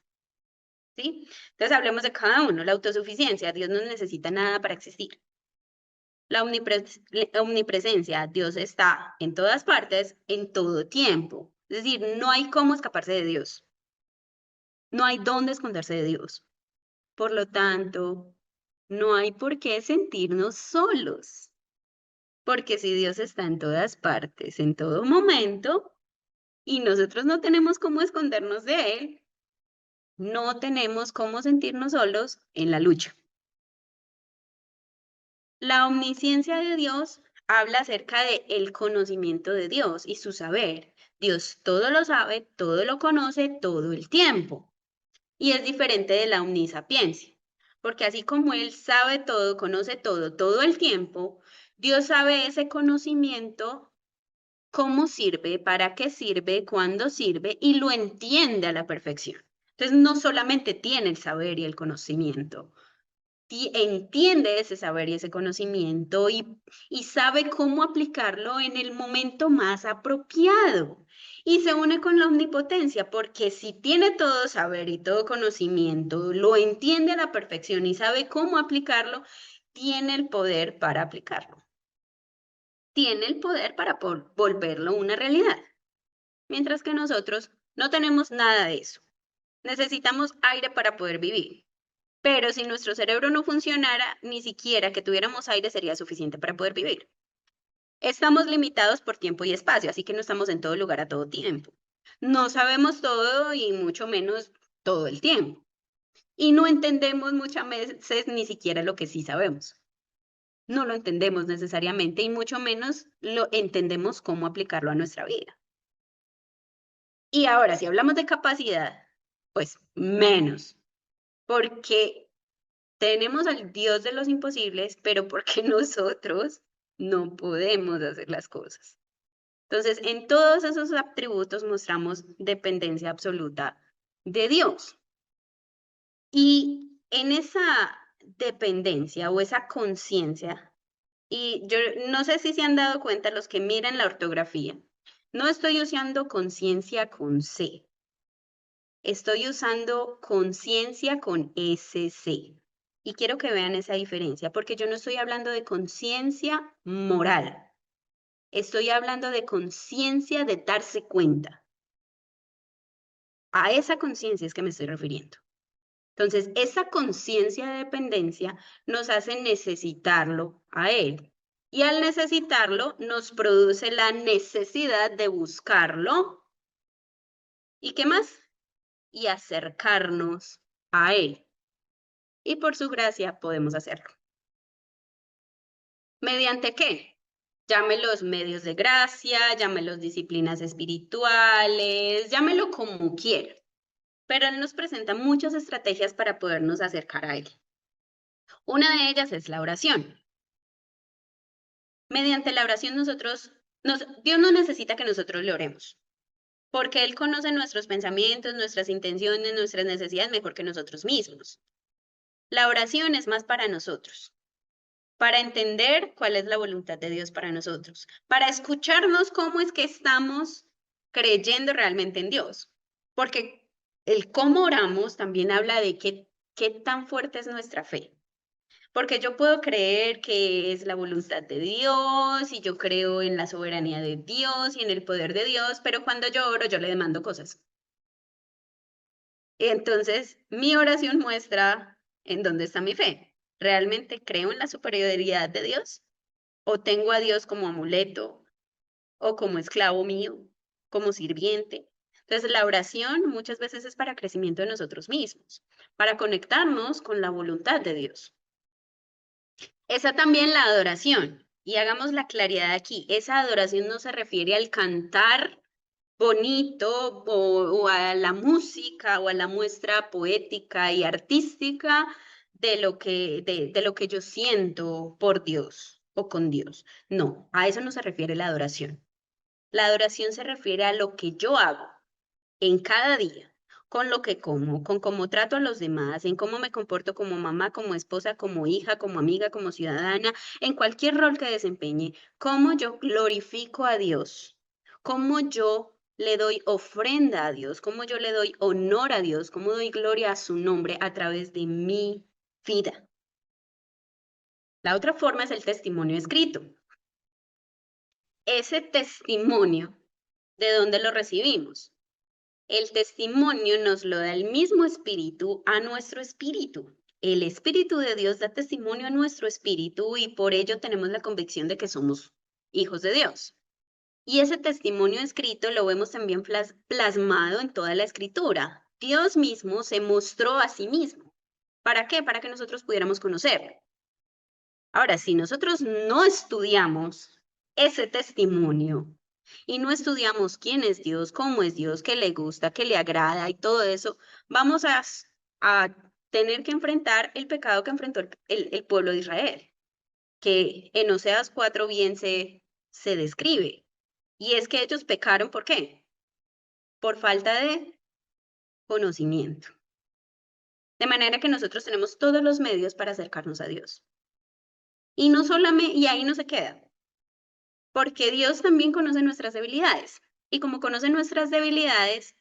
¿Sí? Entonces hablemos de cada uno. La autosuficiencia, Dios no necesita nada para existir. La omnipresencia, Dios está en todas partes, en todo tiempo. Es decir, no hay cómo escaparse de Dios. No hay dónde esconderse de Dios. Por lo tanto, no hay por qué sentirnos solos. Porque si Dios está en todas partes, en todo momento, y nosotros no tenemos cómo escondernos de Él, no tenemos cómo sentirnos solos en la lucha. La omnisciencia de Dios habla acerca de el conocimiento de Dios y su saber. Dios todo lo sabe, todo lo conoce, todo el tiempo. Y es diferente de la omnisapiencia, porque así como Él sabe todo, conoce todo, todo el tiempo, Dios sabe ese conocimiento, cómo sirve, para qué sirve, cuándo sirve y lo entiende a la perfección. Entonces no solamente tiene el saber y el conocimiento, entiende ese saber y ese conocimiento y sabe cómo aplicarlo en el momento más apropiado. Y se une con la omnipotencia, porque si tiene todo saber y todo conocimiento, lo entiende a la perfección y sabe cómo aplicarlo, tiene el poder para aplicarlo. Tiene el poder para volverlo una realidad. Mientras que nosotros no tenemos nada de eso. Necesitamos aire para poder vivir. Pero si nuestro cerebro no funcionara, ni siquiera que tuviéramos aire sería suficiente para poder vivir. Estamos limitados por tiempo y espacio, así que no estamos en todo lugar a todo tiempo. No sabemos todo y mucho menos todo el tiempo. Y no entendemos muchas veces ni siquiera lo que sí sabemos. No lo entendemos necesariamente y mucho menos lo entendemos cómo aplicarlo a nuestra vida. Y ahora, si hablamos de capacidad, pues menos, porque tenemos al Dios de los imposibles, pero porque nosotros no podemos hacer las cosas. Entonces, en todos esos atributos mostramos dependencia absoluta de Dios. Y en esa dependencia o esa conciencia, y yo no sé si se han dado cuenta los que miran la ortografía, no estoy usando conciencia con C, estoy usando conciencia con SC. Y quiero que vean esa diferencia, porque yo no estoy hablando de conciencia moral, estoy hablando de conciencia de darse cuenta. A esa conciencia es que me estoy refiriendo. Entonces, esa conciencia de dependencia nos hace necesitarlo a Él. Y al necesitarlo, nos produce la necesidad de buscarlo. ¿Y qué más? Y acercarnos a Él. Y por su gracia podemos hacerlo. ¿Mediante qué? Llámelos medios de gracia, llámelos disciplinas espirituales, llámelo como quiera. Pero Él nos presenta muchas estrategias para podernos acercar a Él. Una de ellas es la oración. Mediante la oración Dios no necesita que nosotros le oremos, porque Él conoce nuestros pensamientos, nuestras intenciones, nuestras necesidades mejor que nosotros mismos. La oración es más para nosotros, para entender cuál es la voluntad de Dios para nosotros, para escucharnos cómo es que estamos creyendo realmente en Dios, porque el cómo oramos también habla de qué tan fuerte es nuestra fe. Porque yo puedo creer que es la voluntad de Dios y yo creo en la soberanía de Dios y en el poder de Dios, pero cuando yo oro, yo le demando cosas. Entonces, mi oración muestra en dónde está mi fe. ¿Realmente creo en la superioridad de Dios? ¿O tengo a Dios como amuleto o como esclavo mío, como sirviente? Entonces, la oración muchas veces es para crecimiento de nosotros mismos, para conectarnos con la voluntad de Dios. Esa también la adoración. Y hagamos la claridad aquí. Esa adoración no se refiere al cantar bonito o a la música o a la muestra poética y artística de lo que yo siento por Dios o con Dios. No, a eso no se refiere la adoración. La adoración se refiere a lo que yo hago en cada día, con lo que como, con cómo trato a los demás, en cómo me comporto como mamá, como esposa, como hija, como amiga, como ciudadana, en cualquier rol que desempeñe, cómo yo glorifico a Dios, cómo yo le doy ofrenda a Dios, cómo yo le doy honor a Dios, cómo doy gloria a su nombre a través de mi vida. La otra forma es el testimonio escrito. Ese testimonio, ¿de dónde lo recibimos? El testimonio nos lo da el mismo espíritu a nuestro espíritu. El espíritu de Dios da testimonio a nuestro espíritu y por ello tenemos la convicción de que somos hijos de Dios. Y ese testimonio escrito lo vemos también plasmado en toda la escritura. Dios mismo se mostró a sí mismo. ¿Para qué? Para que nosotros pudiéramos conocerlo. Ahora, si nosotros no estudiamos ese testimonio, y no estudiamos quién es Dios, cómo es Dios, qué le gusta, qué le agrada y todo eso, vamos a tener que enfrentar el pecado que enfrentó el pueblo de Israel, que en Oseas 4 bien se describe. Y es que ellos pecaron, ¿por qué? Por falta de conocimiento. De manera que nosotros tenemos todos los medios para acercarnos a Dios. Y no solamente, y ahí no se queda, porque Dios también conoce nuestras debilidades. Y como conoce nuestras debilidades,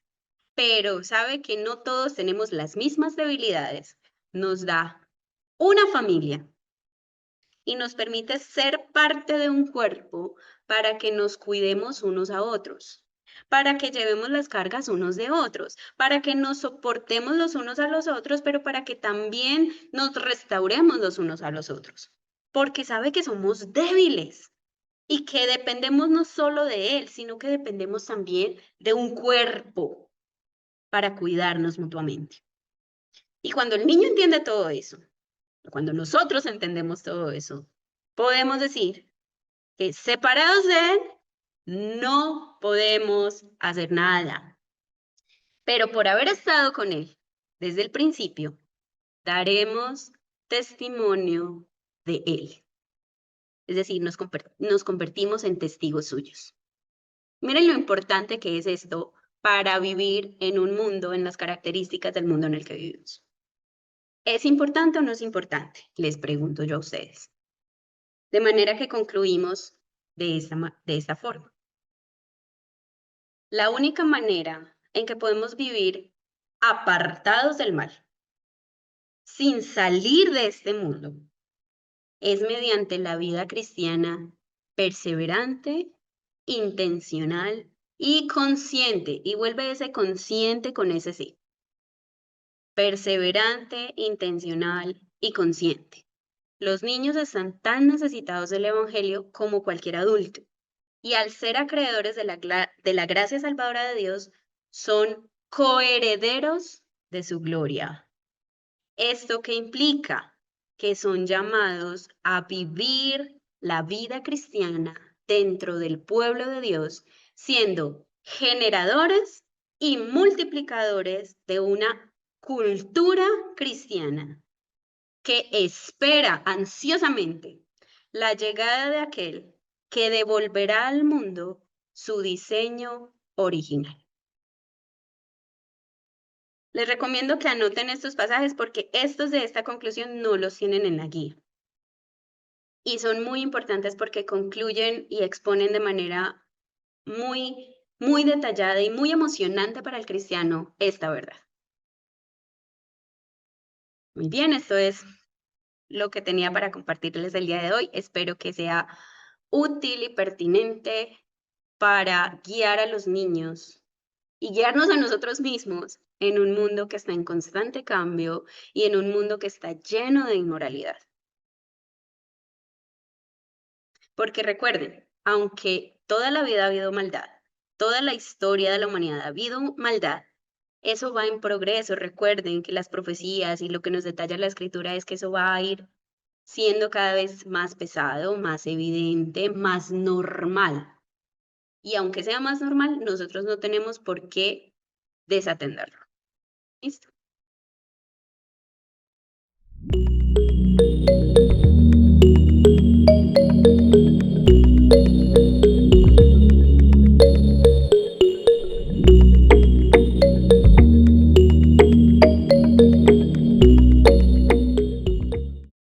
pero sabe que no todos tenemos las mismas debilidades, nos da una familia y nos permite ser parte de un cuerpo para que nos cuidemos unos a otros, para que llevemos las cargas unos de otros, para que nos soportemos los unos a los otros, pero para que también nos restauremos los unos a los otros, porque sabe que somos débiles y que dependemos no solo de Él, sino que dependemos también de un cuerpo para cuidarnos mutuamente. Y cuando el niño entiende todo eso, cuando nosotros entendemos todo eso, podemos decir que separados de Él no podemos hacer nada. Pero por haber estado con Él desde el principio, daremos testimonio de Él. Es decir, nos convertimos en testigos suyos. Miren lo importante que es esto para vivir en un mundo, en las características del mundo en el que vivimos. ¿Es importante o no es importante? Les pregunto yo a ustedes. De manera que concluimos de esta forma. La única manera en que podemos vivir apartados del mal, sin salir de este mundo, es mediante la vida cristiana perseverante, intencional y consciente. Y vuelve ese consciente con ese sí. Perseverante, intencional y consciente. Los niños están tan necesitados del Evangelio como cualquier adulto. Y al ser acreedores de la gracia salvadora de Dios, son coherederos de su gloria. ¿Esto qué implica? Que son llamados a vivir la vida cristiana dentro del pueblo de Dios, siendo generadores y multiplicadores de una cultura cristiana que espera ansiosamente la llegada de aquel que devolverá al mundo su diseño original. Les recomiendo que anoten estos pasajes porque estos de esta conclusión no los tienen en la guía. Y son muy importantes porque concluyen y exponen de manera muy detallada y muy emocionante para el cristiano esta verdad. Muy bien, esto es lo que tenía para compartirles el día de hoy. Espero que sea útil y pertinente para guiar a los niños y guiarnos a nosotros mismos en un mundo que está en constante cambio y en un mundo que está lleno de inmoralidad. Porque recuerden, aunque toda la vida ha habido maldad, toda la historia de la humanidad ha habido maldad, eso va en progreso. Recuerden que las profecías y lo que nos detalla la escritura es que eso va a ir siendo cada vez más pesado, más evidente, más normal. Y aunque sea más normal, nosotros no tenemos por qué desatenderlo. ¿Listo?